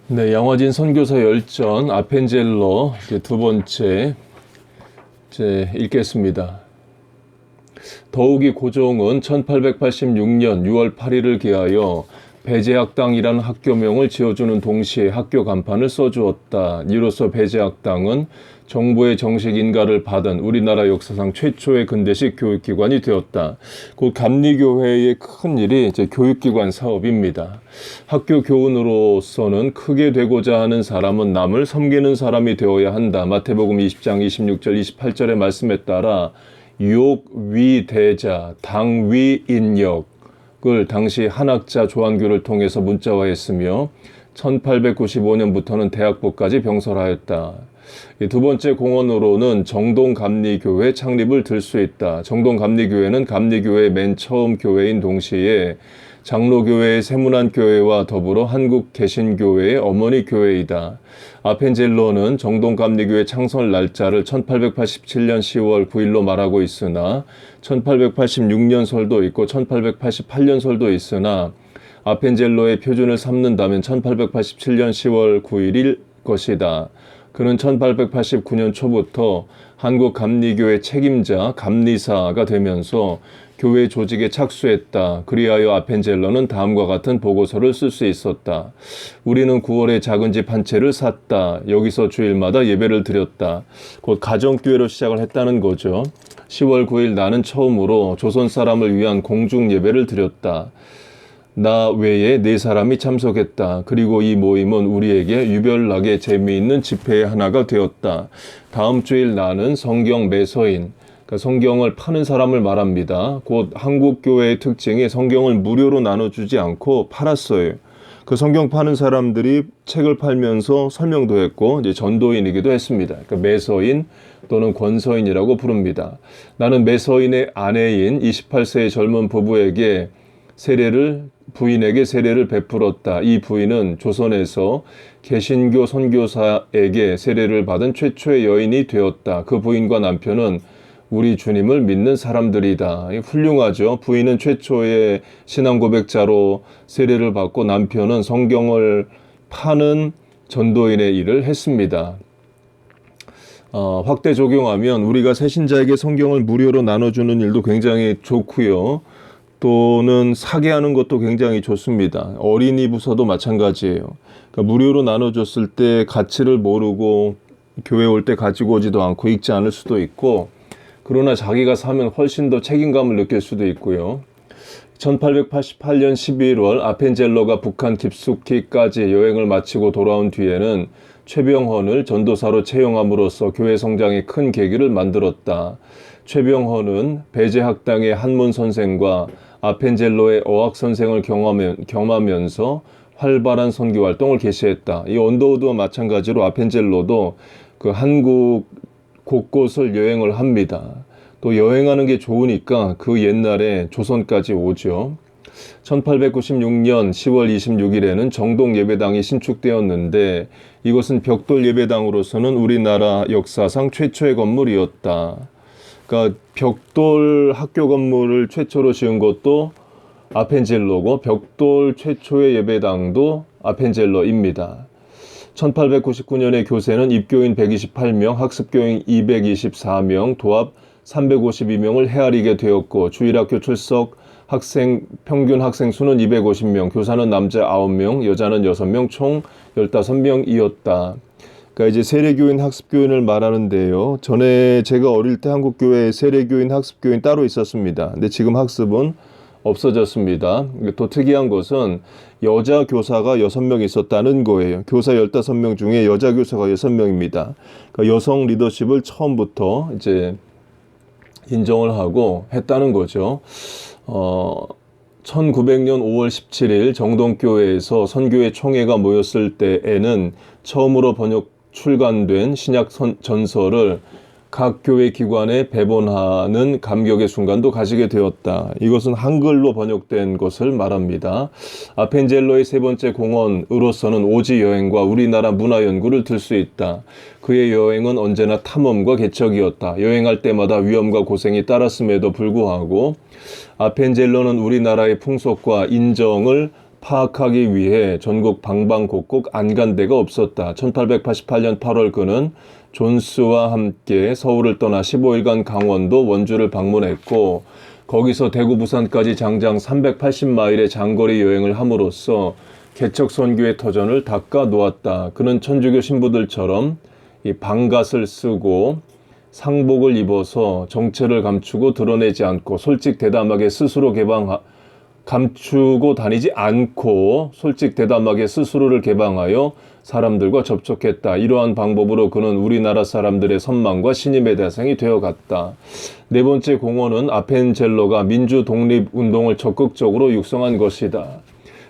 네, 양화진 선교사 열전 아펜젤러 이제 두 번째 읽겠습니다. 더욱이 고종은 1886년 6월 8일을 기하여 배제학당이라는 학교명을 지어주는 동시에 학교 간판을 써주었다. 이로써 배제학당은 정부의 정식 인가를 받은 우리나라 역사상 최초의 근대식 교육기관이 되었다. 곧 감리교회의 큰 일이 이제 교육기관 사업입니다. 학교 교훈으로서는 크게 되고자 하는 사람은 남을 섬기는 사람이 되어야 한다. 마태복음 20장 26절 28절의 말씀에 따라 욕위대자 당위인역을 당시 한학자 조한규를 통해서 문자화했으며 1895년부터는 대학부까지 병설하였다. 두 번째 공언으로는 정동감리교회 창립을 들 수 있다. 정동감리교회는 감리교회의 맨 처음 교회인 동시에 장로교회의 세문안교회와 더불어 한국개신교회의 어머니 교회이다. 아펜젤러는 정동감리교회 창설 날짜를 1887년 10월 9일로 말하고 있으나 1886년설도 있고 1888년설도 있으나 아펜젤러의 표준을 삼는다면 1887년 10월 9일일 것이다. 그는 1889년 초부터 한국감리교회 책임자 감리사가 되면서 교회 조직에 착수했다. 그리하여 아펜젤러는 다음과 같은 보고서를 쓸 수 있었다. 우리는 9월에 작은 집 한 채를 샀다. 여기서 주일마다 예배를 드렸다. 곧 가정교회로 시작을 했다는 거죠. 10월 9일 나는 처음으로 조선 사람을 위한 공중 예배를 드렸다. 나 외에 4사람이 참석했다. 그리고 이 모임은 우리에게 유별나게 재미있는 집회의 하나가 되었다. 다음 주일 나는 성경 매서인, 그러니까 성경을 파는 사람을 말합니다. 곧 한국교회의 특징이 성경을 무료로 나눠주지 않고 팔았어요. 그 성경 파는 사람들이 책을 팔면서 설명도 했고 이제 전도인이기도 했습니다. 그러니까 매서인 또는 권서인이라고 부릅니다. 나는 매서인의 아내인 28세의 젊은 부부에게 부인에게 세례를 베풀었다. 이 부인은 조선에서 개신교 선교사에게 세례를 받은 최초의 여인이 되었다. 그 부인과 남편은 우리 주님을 믿는 사람들이다. 훌륭하죠. 부인은 최초의 신앙 고백자로 세례를 받고 남편은 성경을 파는 전도인의 일을 했습니다. 확대 적용하면 우리가 새신자에게 성경을 무료로 나눠주는 일도 굉장히 좋고요. 또는 사게 하는 것도 굉장히 좋습니다. 어린이 부서도 마찬가지예요. 그러니까 무료로 나눠줬을 때 가치를 모르고 교회 올 때 가지고 오지도 않고 읽지 않을 수도 있고, 그러나 자기가 사면 훨씬 더 책임감을 느낄 수도 있고요. 1888년 11월 아펜젤러가 북한 깊숙이까지 여행을 마치고 돌아온 뒤에는 최병헌을 전도사로 채용함으로써 교회 성장에 큰 계기를 만들었다. 최병헌은 배제학당의 한문 선생과 아펜젤러의 어학 선생을 겸하면서 활발한 선교 활동을 개시했다. 이 언더우드와 마찬가지로 아펜젤러도 그 한국 곳곳을 여행을 합니다. 또 여행하는 게 좋으니까 그 옛날에 조선까지 오죠. 1896년 10월 26일에는 정동 예배당이 신축되었는데 이것은 벽돌 예배당으로서는 우리나라 역사상 최초의 건물이었다. 그러니까 벽돌 학교 건물을 최초로 지은 것도 아펜젤러고 벽돌 최초의 예배당도 아펜젤러입니다. 1899년에 교세는 입교인 128명, 학습교인 224명, 도합 352명을 헤아리게 되었고 주일학교 출석 평균 학생 수는 250명, 교사는 남자 9명, 여자는 6명, 총 15명이었다. 그러니까 이제 세례교인, 학습교인을 말하는데요. 전에 제가 어릴 때 한국교회 세례교인, 학습교인 따로 있었습니다. 근데 지금 학습은 없어졌습니다. 또 특이한 것은 여자 교사가 6명 있었다는 거예요. 교사 15명 중에 여자 교사가 6명입니다. 그러니까 여성 리더십을 처음부터 이제 인정을 하고 했다는 거죠. 1900년 5월 17일 정동교회에서 선교회 총회가 모였을 때에는 처음으로 출간된 신약 전서를 각 교회 기관에 배본하는 감격의 순간도 가지게 되었다. 이것은 한글로 번역된 것을 말합니다. 아펜젤러의 세 번째 공헌으로서는 오지 여행과 우리나라 문화 연구를 들 수 있다. 그의 여행은 언제나 탐험과 개척이었다. 여행할 때마다 위험과 고생이 따랐음에도 불구하고 아펜젤러는 우리나라의 풍속과 인정을 파악하기 위해 전국 방방곡곡 안 간 데가 없었다. 1888년 8월 그는 존스와 함께 서울을 떠나 15일간 강원도 원주를 방문했고 거기서 대구 부산까지 장장 380마일의 장거리 여행을 함으로써 개척 선교의 터전을 닦아 놓았다. 그는 천주교 신부들처럼 이 방갓을 쓰고 상복을 입어서 정체를 감추고 드러내지 않고 솔직대담하게 스스로 감추고 다니지 않고 솔직대담하게 스스로를 개방하여 사람들과 접촉했다. 이러한 방법으로 그는 우리나라 사람들의 선망과 신임의 대상이 되어갔다. 네 번째 공헌은 아펜젤로가 민주 독립운동을 적극적으로 육성한 것이다.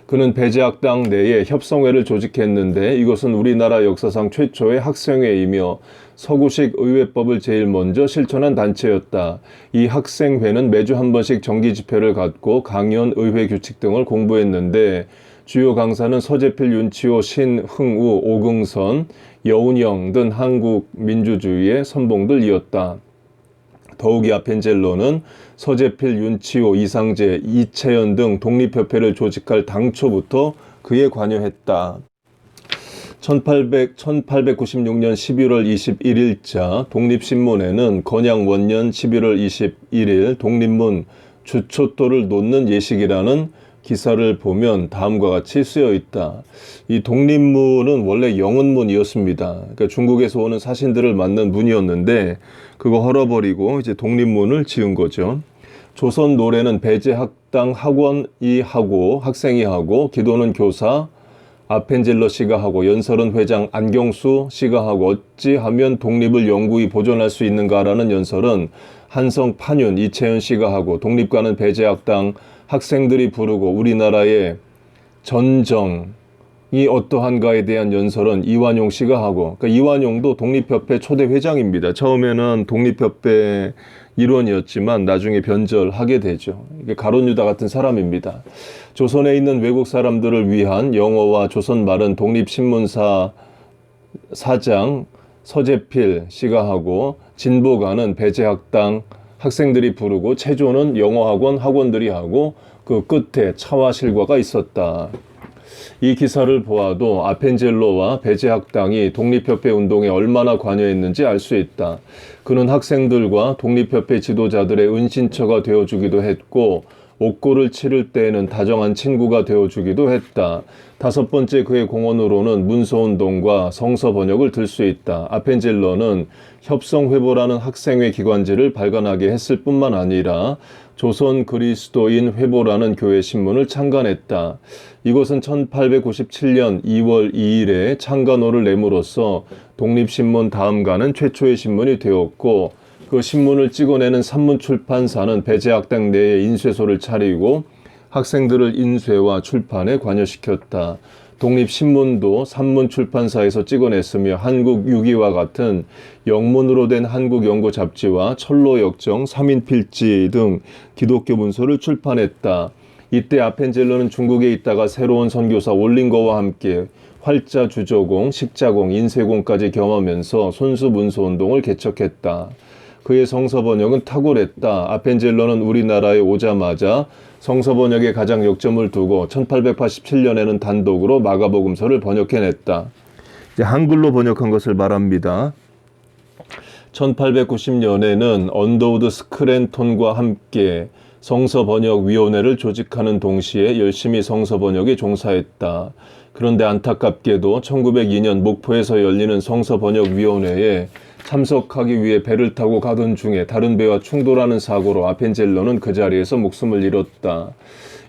그는 배제학당 내에 협성회를 조직했는데 이것은 우리나라 역사상 최초의 학생회이며 서구식 의회법을 제일 먼저 실천한 단체였다. 이 학생회는 매주 한 번씩 정기 집회를 갖고 강연, 의회 규칙 등을 공부했는데 주요 강사는 서재필, 윤치호, 신흥우, 오긍선, 여운형 등 한국 민주주의의 선봉들이었다. 더욱이 아펜젤로는 서재필, 윤치호, 이상재, 이채연 등 독립협회를 조직할 당초부터 그에 관여했다. 1896년 11월 21일자 독립신문에는 건양 원년 11월 21일 독립문 주초도를 놓는 예식이라는 기사를 보면 다음과 같이 쓰여 있다. 이 독립문은 원래 영은문이었습니다. 그러니까 중국에서 오는 사신들을 맞는 문이었는데 그거 헐어버리고 이제 독립문을 지은 거죠. 조선 노래는 배제학당 학원이 하고 학생이 하고 기도는 교사 아펜젤러 씨가 하고 연설은 회장 안경수 씨가 하고 어찌하면 독립을 영구히 보존할 수 있는가라는 연설은 한성 판윤 이채연 씨가 하고 독립가는 배제학당 학생들이 부르고 우리나라의 전정이 어떠한가에 대한 연설은 이완용 씨가 하고 그러니까 이완용도 독립협회 초대 회장입니다. 처음에는 독립협회 일원이었지만 나중에 변절하게 되죠. 이게 가론유다 같은 사람입니다. 조선에 있는 외국 사람들을 위한 영어와 조선말은 독립신문사 사장 서재필 씨가 하고 진보가는 배제학당 학생들이 부르고 체조는 영어학원 학원들이 하고 그 끝에 차와 실과가 있었다. 이 기사를 보아도 아펜젤로와 배제학당이 독립협회 운동에 얼마나 관여했는지 알 수 있다. 그는 학생들과 독립협회 지도자들의 은신처가 되어주기도 했고 옥고를 치를 때에는 다정한 친구가 되어주기도 했다. 다섯 번째 그의 공헌으로는 문서운동과 성서 번역을 들 수 있다. 아펜젤러는 협성회보라는 학생회 기관지를 발간하게 했을 뿐만 아니라 조선 그리스도인 회보라는 교회 신문을 창간했다. 이것은 1897년 2월 2일에 창간호를 내므로써 독립신문 다음가는 최초의 신문이 되었고 그 신문을 찍어내는 산문출판사는 배제학당 내에 인쇄소를 차리고 학생들을 인쇄와 출판에 관여시켰다. 독립신문도 산문출판사에서 찍어냈으며 한국유기와 같은 영문으로 된 한국연구 잡지와 철로역정, 삼인필지 등 기독교 문서를 출판했다. 이때 아펜젤러는 중국에 있다가 새로운 선교사 올링거와 함께 활자 주조공, 식자공, 인쇄공까지 겸하면서 손수 문서운동을 개척했다. 그의 성서 번역은 탁월했다. 아펜젤러는 우리나라에 오자마자 성서 번역에 가장 역점을 두고 1887년에는 단독으로 마가복음서를 번역해냈다. 이제 한글로 번역한 것을 말합니다. 1890년에는 언더우드 스크랜톤과 함께 성서번역위원회를 조직하는 동시에 열심히 성서번역에 종사했다. 그런데 안타깝게도 1902년 목포에서 열리는 성서번역위원회에 참석하기 위해 배를 타고 가던 중에 다른 배와 충돌하는 사고로 아펜젤러는 그 자리에서 목숨을 잃었다.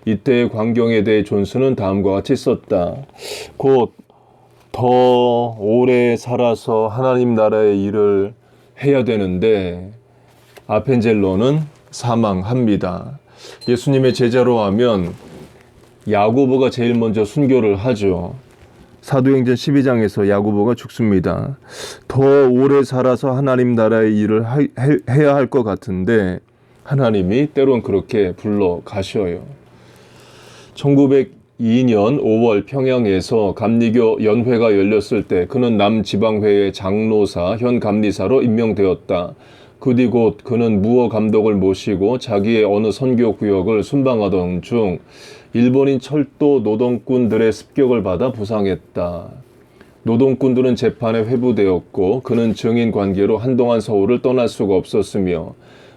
이때의 광경에 대해 존스는 다음과 같이 썼다. 곧 더 오래 살아서 하나님 나라의 일을 해야 되는데 아펜젤러는 사망합니다. 예수님의 제자로 하면 야고보가 제일 먼저 순교를 하죠. 사도행전 12장에서 야고보가 죽습니다. 더 오래 살아서 하나님 나라의 일을 해야 할 것 같은데 하나님이 때론 그렇게 불러 가셔요. 1902년 5월 평양에서 감리교 연회가 열렸을 때 그는 남지방회의 장로사 현 감리사로 임명되었다. 그 뒤 곧 그는 무어 감독을 모시고 자기의 어느 선교 구역을 순방하던 중 일본인 철도 노동꾼들의 습격을 받아 부상했다. 노동꾼들은 재판에 회부되었고 그는 증인 관계로 한동안 서울을 떠날 수가 없었으며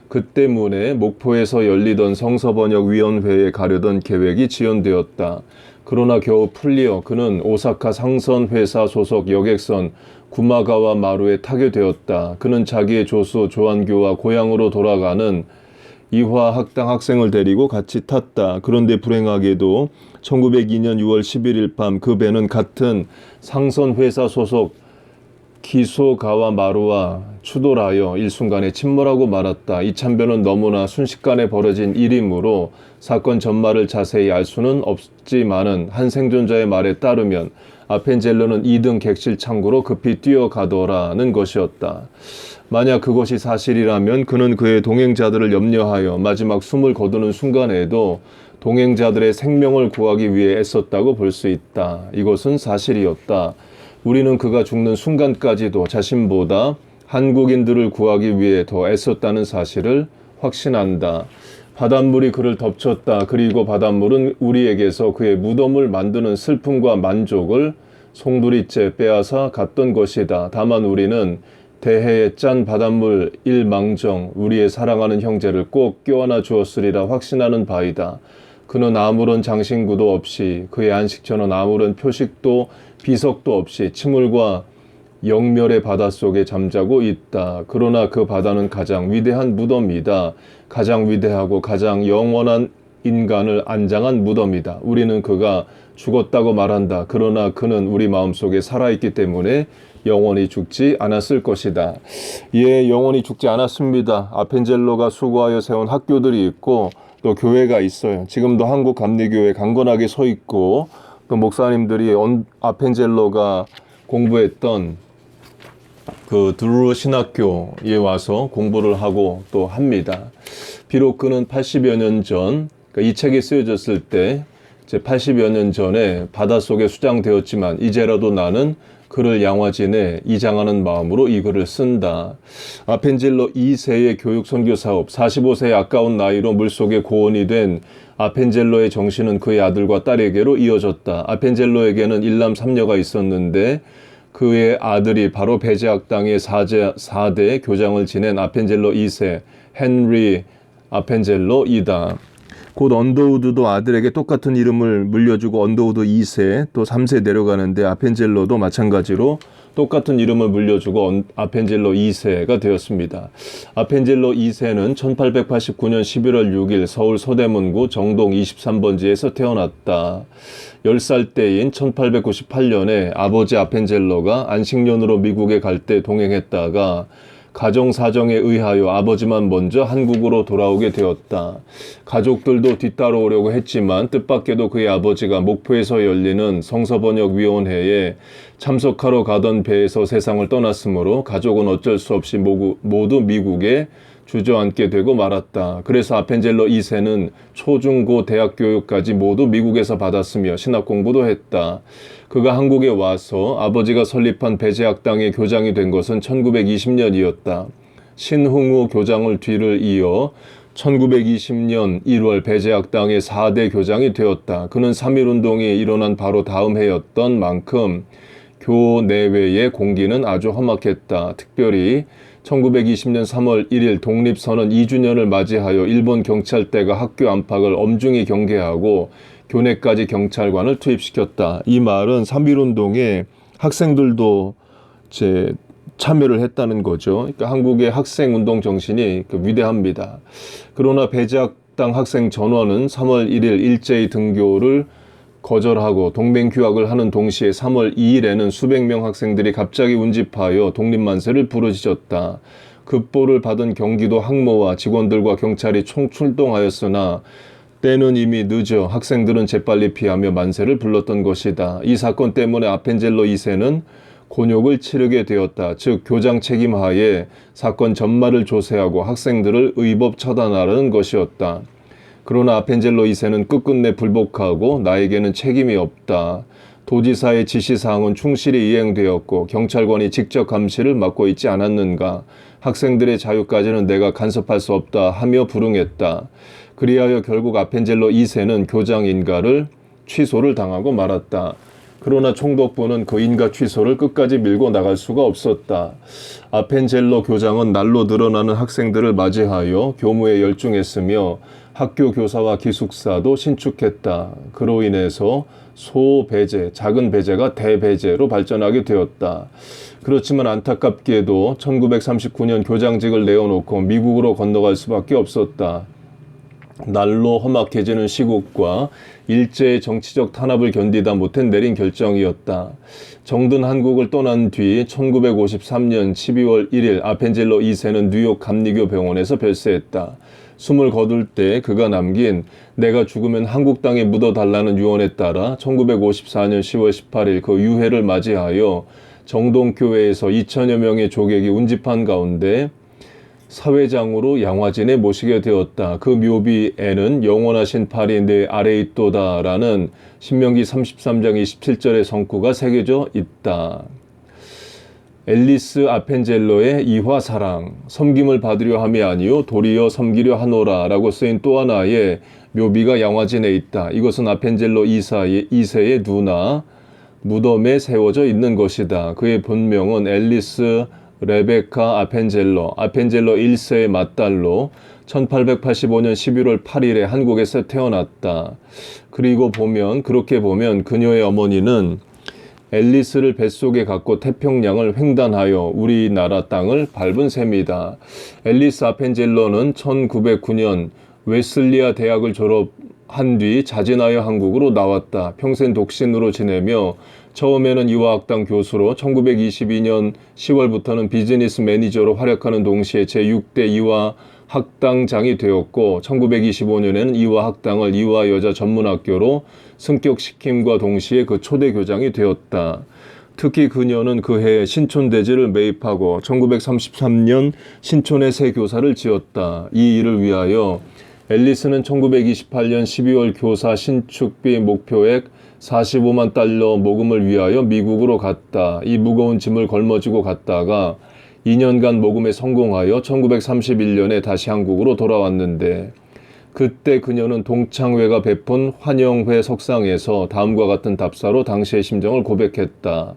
그 때문에 목포에서 열리던 성서번역위원회에 가려던 계획이 지연되었다. 그러나 겨우 풀리어 그는 오사카 상선회사 소속 여객선 구마가와 마루에 타게 되었다. 그는 자기의 조수 조한규와 고향으로 돌아가는 이화 학당 학생을 데리고 같이 탔다. 그런데 불행하게도 1902년 6월 11일 밤 그 배는 같은 상선회사 소속 기소가와 마루와 추돌하여 일순간에 침몰하고 말았다. 이 참변은 너무나 순식간에 벌어진 일이므로 사건 전말을 자세히 알 수는 없지만은 한 생존자의 말에 따르면 아펜젤로는 2등 객실 창구로 급히 뛰어가더라는 것이었다. 만약 그것이 사실이라면 그는 그의 동행자들을 염려하여 마지막 숨을 거두는 순간에도 동행자들의 생명을 구하기 위해 애썼다고 볼 수 있다. 이것은 사실이었다. 우리는 그가 죽는 순간까지도 자신보다 한국인들을 구하기 위해 더 애썼다는 사실을 확신한다. 바닷물이 그를 덮쳤다. 그리고 바닷물은 우리에게서 그의 무덤을 만드는 슬픔과 만족을 송두리째 빼앗아 갔던 것이다. 다만 우리는 대해에 짠 바닷물 일망정 우리의 사랑하는 형제를 꼭 껴안아 주었으리라 확신하는 바이다. 그는 아무런 장신구도 없이 그의 안식처는 아무런 표식도 비석도 없이 침울과 영멸의 바닷속에 잠자고 있다. 그러나 그 바다는 가장 위대한 무덤이다. 가장 위대하고 가장 영원한 인간을 안장한 무덤이다. 우리는 그가 죽었다고 말한다. 그러나 그는 우리 마음속에 살아있기 때문에 영원히 죽지 않았을 것이다. 예, 영원히 죽지 않았습니다. 아펜젤로가 수고하여 세운 학교들이 있고 또 교회가 있어요. 지금도 한국 감리교회 강건하게 서 있고 또 목사님들이 아펜젤로가 공부했던 그 드루 신학교에 와서 공부를 하고 또 합니다. 비록 그는 80여 년 전, 그러니까 이 책이 쓰여졌을 때 이제 80여 년 전에 바닷속에 수장되었지만 이제라도 나는 그를 양화진에 이장하는 마음으로 이 글을 쓴다. 아펜젤로 2세의 교육 선교 사업, 45세의 아까운 나이로 물속에 고온이 된 아펜젤로의 정신은 그의 아들과 딸에게로 이어졌다. 아펜젤로에게는 일남 3녀가 있었는데 그의 아들이 바로 배제학당의 4대 교장을 지낸 아펜젤로 2세 헨리 아펜젤로이다. 곧 언더우드도 아들에게 똑같은 이름을 물려주고 언더우드 2세 또 3세 내려가는데 아펜젤로도 마찬가지로 똑같은 이름을 물려주고 아펜젤로 2세가 되었습니다. 아펜젤로 2세는 1889년 11월 6일 서울 서대문구 정동 23번지에서 태어났다. 10살 때인 1898년에 아버지 아펜젤로가 안식년으로 미국에 갈 때 동행했다가 가정 사정에 의하여 아버지만 먼저 한국으로 돌아오게 되었다. 가족들도 뒤따라오려고 했지만 뜻밖에도 그의 아버지가 목포에서 열리는 성서번역위원회에 참석하러 가던 배에서 세상을 떠났으므로 가족은 어쩔 수 없이 모두 미국에 주저앉게 되고 말았다. 그래서 아펜젤로 2세는 초중고 대학 교육까지 모두 미국에서 받았으며 신학 공부도 했다. 그가 한국에 와서 아버지가 설립한 배제학당의 교장이 된 것은 1920년이었다. 신흥우 교장을 뒤를 이어 1920년 1월 배제학당의 4대 교장이 되었다. 그는 3.1운동이 일어난 바로 다음 해였던 만큼 교내외의 공기는 아주 험악했다. 특별히 1920년 3월 1일 독립선언 2주년을 맞이하여 일본 경찰대가 학교 안팎을 엄중히 경계하고 교내까지 경찰관을 투입시켰다. 이 말은 3.1운동에 학생들도 참여를 했다는 거죠. 그러니까 한국의 학생운동 정신이 위대합니다. 그러나 배제학당 학생 전원은 3월 1일 일제히 등교를 거절하고 동맹휴학을 하는 동시에 3월 2일에는 수백 명 학생들이 갑자기 운집하여 독립만세를 부르짖었다. 급보를 받은 경기도 항모와 직원들과 경찰이 총출동하였으나 때는 이미 늦어 학생들은 재빨리 피하며 만세를 불렀던 것이다. 이 사건 때문에 아펜젤로 2세는 곤욕을 치르게 되었다. 즉 교장 책임하에 사건 전말을 조사하고 학생들을 의법 처단하라는 것이었다. 그러나 아펜젤로 2세는 끝끝내 불복하고 나에게는 책임이 없다. 도지사의 지시사항은 충실히 이행되었고 경찰관이 직접 감시를 맡고 있지 않았는가. 학생들의 자유까지는 내가 간섭할 수 없다 하며 불응했다. 그리하여 결국 아펜젤로 2세는 교장 인가를 취소를 당하고 말았다. 그러나 총독부는 그 인가 취소를 끝까지 밀고 나갈 수가 없었다. 아펜젤로 교장은 날로 늘어나는 학생들을 맞이하여 교무에 열중했으며 학교 교사와 기숙사도 신축했다. 그로 인해서 소배제, 작은 배제가 대배제로 발전하게 되었다. 그렇지만 안타깝게도 1939년 교장직을 내어놓고 미국으로 건너갈 수밖에 없었다. 날로 험악해지는 시국과 일제의 정치적 탄압을 견디다 못해 내린 결정이었다. 정든 한국을 떠난 뒤 1953년 12월 1일 아펜젤로 2세는 뉴욕 감리교 병원에서 별세했다. 숨을 거둘 때 그가 남긴 내가 죽으면 한국 땅에 묻어달라는 유언에 따라 1954년 10월 18일 그 유해를 맞이하여 정동교회에서 2천여 명의 조객이 운집한 가운데 사회장으로 양화진에 모시게 되었다. 그 묘비에는 영원하신 팔이 내 아래 있도다라는 신명기 33장 27절의 성구가 새겨져 있다. 앨리스 아펜젤로의 이화사랑, 섬김을 받으려 함이 아니요 도리어 섬기려 하노라라고 쓰인 또 하나의 묘비가 양화진에 있다. 이것은 아펜젤로 2세의 누나 무덤에 세워져 있는 것이다. 그의 본명은 앨리스 레베카 아펜젤로 1세의 맏딸로 1885년 11월 8일에 한국에서 태어났다. 그렇게 보면 그녀의 어머니는 앨리스를 뱃속에 갖고 태평양을 횡단하여 우리나라 땅을 밟은 셈이다. 앨리스 아펜젤로는 1909년 웨슬리아 대학을 졸업한 뒤 자진하여 한국으로 나왔다. 평생 독신으로 지내며 처음에는 이화학당 교수로 1922년 10월부터는 비즈니스 매니저로 활약하는 동시에 제6대 이화학당장이 되었고 1925년에는 이화학당을 이화여자전문학교로 승격시킴과 동시에 그 초대 교장이 되었다. 특히 그녀는 그해 신촌대지를 매입하고 1933년 신촌에 새 교사를 지었다. 이 일을 위하여 앨리스는 1928년 12월 교사 신축비 목표액 45만 달러 모금을 위하여 미국으로 갔다. 이 무거운 짐을 걸머쥐고 갔다가 2년간 모금에 성공하여 1931년에 다시 한국으로 돌아왔는데 그때 그녀는 동창회가 베푼 환영회 석상에서 다음과 같은 답사로 당시의 심정을 고백했다.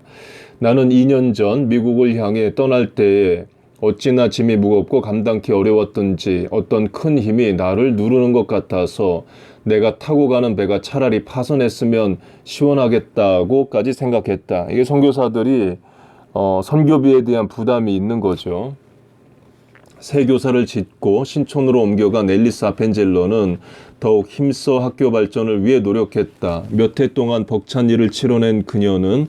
나는 2년 전 미국을 향해 떠날 때에 어찌나 짐이 무겁고 감당기 어려웠던지 어떤 큰 힘이 나를 누르는 것 같아서 내가 타고 가는 배가 차라리 파손했으면 시원하겠다고까지 생각했다. 이게 선교사들이 선교비에 대한 부담이 있는 거죠. 새 교사를 짓고 신촌으로 옮겨간 앨리스 아펜젤로는 더욱 힘써 학교 발전을 위해 노력했다. 몇 해 동안 벅찬 일을 치러낸 그녀는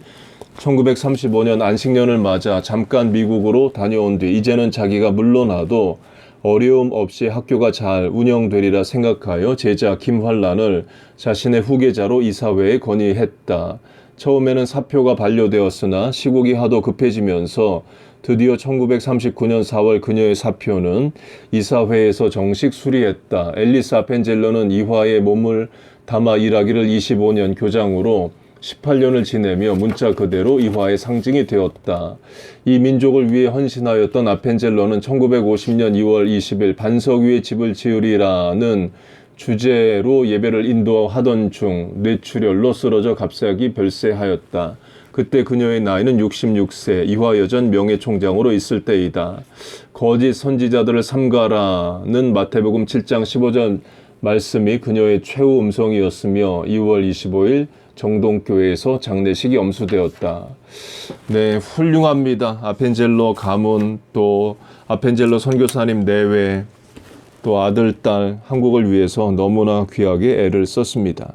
1935년 안식년을 맞아 잠깐 미국으로 다녀온 뒤 이제는 자기가 물러나도 어려움 없이 학교가 잘 운영되리라 생각하여 제자 김환란을 자신의 후계자로 이사회에 건의했다. 처음에는 사표가 반려되었으나 시국이 하도 급해지면서 드디어 1939년 4월 그녀의 사표는 이사회에서 정식 수리했다. 앨리스 아펜젤로는 이화에 몸을 담아 일하기를 25년 교장으로 18년을 지내며 문자 그대로 이화의 상징이 되었다. 이 민족을 위해 헌신하였던 아펜젤로는 1950년 2월 20일 반석 위에 집을 지으리라는 주제로 예배를 인도하던 중 뇌출혈로 쓰러져 갑자기 별세하였다. 그때 그녀의 나이는 66세, 이화여전 명예총장으로 있을 때이다. 거짓 선지자들을 삼가라는 마태복음 7장 15절 말씀이 그녀의 최후 음성이었으며 2월 25일 정동교회에서 장례식이 엄수되었다. 네, 훌륭합니다. 아펜젤로 가문, 또 아펜젤로 선교사님 내외, 또 아들, 딸, 한국을 위해서 너무나 귀하게 애를 썼습니다.